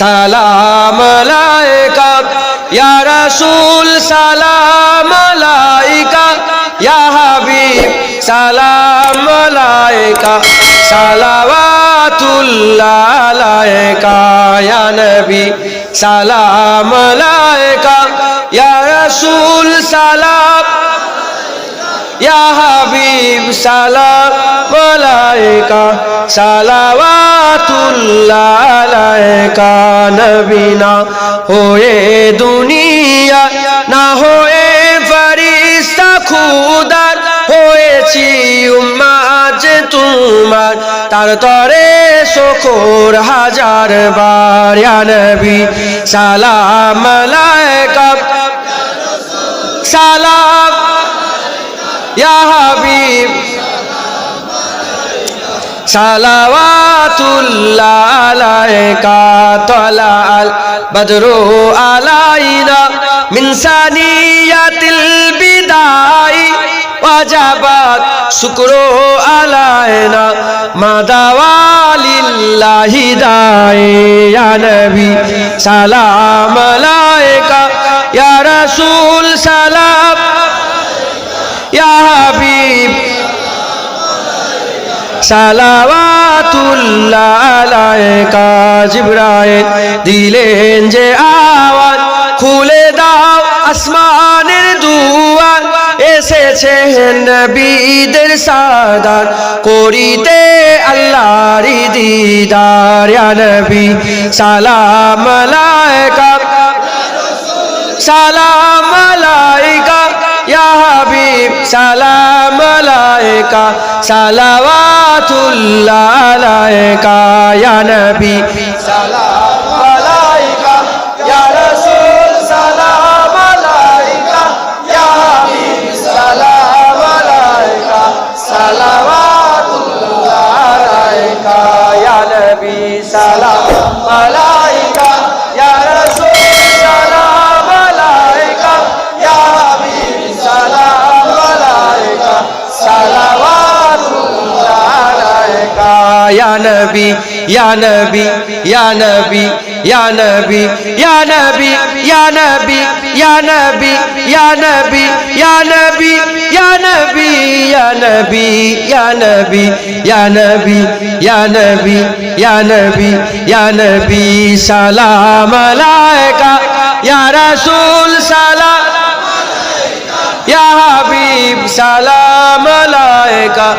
সালাম আলাইকা ইয়া রাসূল সালাম আলাইকা ইয়া হাবিব সালাম আলাইকা সালাওয়াতুল্লাহ আলাইকা ইয়া নবী সালাম আলাইকা ইয়া রাসূল সালাম ইয়া হাবিব সালাম আলাইকা সালাওয়াতুল্লাহ আলাইকা নবী না হয়ে দুনিয়া না হয়ে ফেরেশতা খুদার হয়েছি উম্মত তোমার তার তরে শুকর হাজার বার ইয়া নবী সালাম আলাইকা সালাম ইয়া হাবিব সালাওয়াতুল্লাহ আলাইকা তালাআল বদরু আলাইনা মিন সানিয়াতিল বিদাই ওয়াজাবাত শুকরু আলাইনা মাদাওয়ালিল্লাহি দাই ইয়া নবী সালাম আলাইকা ইয়া রাসূল সালাম ইয়া হাবিব সালাওয়াতুল্লাহ আলাইকা জিবরাইল দিলেন যে আওয়াজ খুলে দাও আসমানের দুয়ার এসেছে নবীদের সাদাত করিতে আল্লাহর দিদার ইয়া নবী সালাম আলাইকা সালাম আলাইকা ইয়া হাবিব সালাম আলাইকা সালাওয়াতুল্লাহ আলাইকা ইয়া নবী সালাম আলাইকা ইয়া রাসূল সালাম আলাইকা ইয়া হাবিব সালাম আলাইকা সালাওয়াতুল্লাহ আলাইকা ইয়া নবী সালাম আলাইকা ইয়া রাসূল সালাম আলাইকা ইয়া হাবিব সালাম আলাইকা সালাওয়াতুল্লাহ আলাইকা ইয়া নবী ইয়া নবী ইয়া নবী ইয়া নবী ইয়া নবী ইয়া নবী ইয়া নবী ইয়া নবী ইয়া নবী ইয়া নবী ইয়া নবী ইয়া নবী ইয়া নবী ইয়া নবী ইয়া নবী ইয়া নবী সালাম আলাইকা ইয়া রাসূল সালাম ইয়া হাবিব সালাম আলাইকা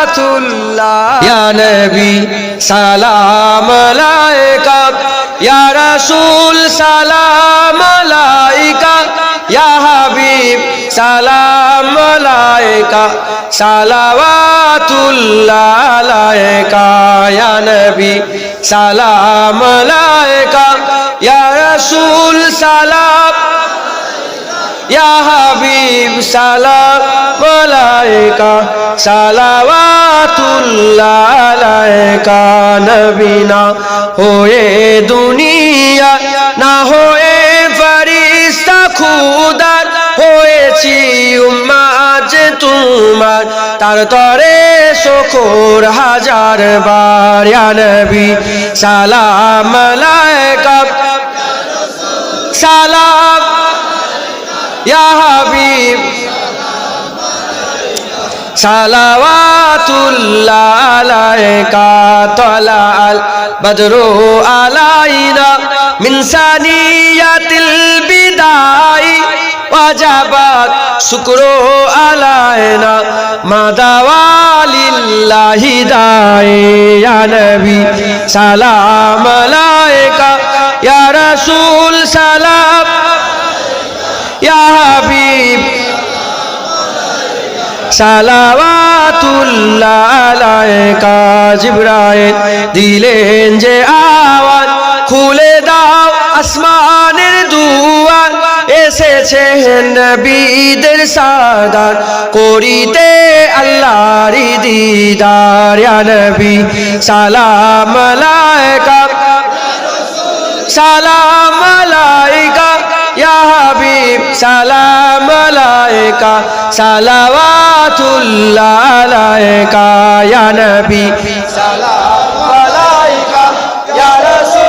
সালাওয়াতুল্লাহ ইয়া নবী সালাম আলাইকা ইয়া রাসূল সালাম আলাইকা ইয়া হাবিব সালাম আলাইকা সালাওয়াতুল্লাহ আলাইকা ইয়া নবী সালাম আলাইকা ইয়া রাসূল সালাম ইয়া হাবিব সালাম আলাইকা সালাওয়াতুল্লাহ আলাইকা নবী না হয়ে দুনিয়া না হয়ে ফেরেশতা খুদার হয়েছি উম্মত তোমার তার তরে শুকর হাজার বার ইয়া নবী সালাম আলাইকা সালাম ইয়া হাবিব সালাওয়াতুল্লাহ আলাইকা তালাআল বদরু আলাইনা মিন সানিয়াতিল বিদাই ওয়াজাবাত শুকরু আলাইনা মাদাওয়ালিল্লাহি দাই ইয়া নবী সালাম আলাইকা ইয়া রাসূল সালাম ইয়া হাবিব সালাওয়াতুল্লাহ আলাইকা জিবরাইল দিলেন যে আওয়াজ খুলে দাও আসমানের দুয়ার এসেছে নবীদের সাদাত করিতে আল্লাহর দিদার ইয়া নবী সালাম আলাইকা সালাম আলাইকা ইয়া হাবিব সালাম আলাইকা সালাওয়াতুল্লাহ আলাইকা ইয়া নবী সালাম আলাইকা ইয়া রাসূল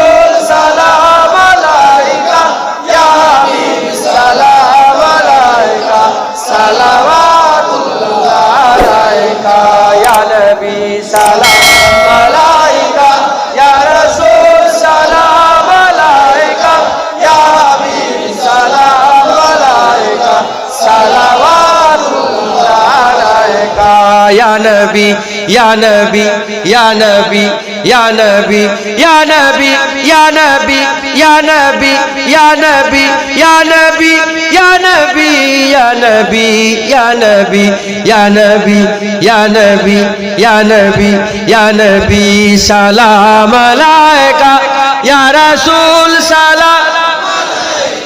সালাম আলাইকা ইয়া রাসূল সালাম আলাইকা ইয়া হাবিব সালাম আলাইকা সালাওয়াতুল্লাহ আলাইকা ইয়া নবী ইয়া নবী ইয়া নবী ইয়া নবী ইয়া নবী ইয়া নবী ইয়া নবী ইয়া নবী ইয়া নবী ইয়া নবী ইয়া নবী ইয়া নবী ইয়া নবী ইয়া নবী ইয়া নবী ইয়া নবী সালাম আলাইকা ইয়া রাসূল সালাম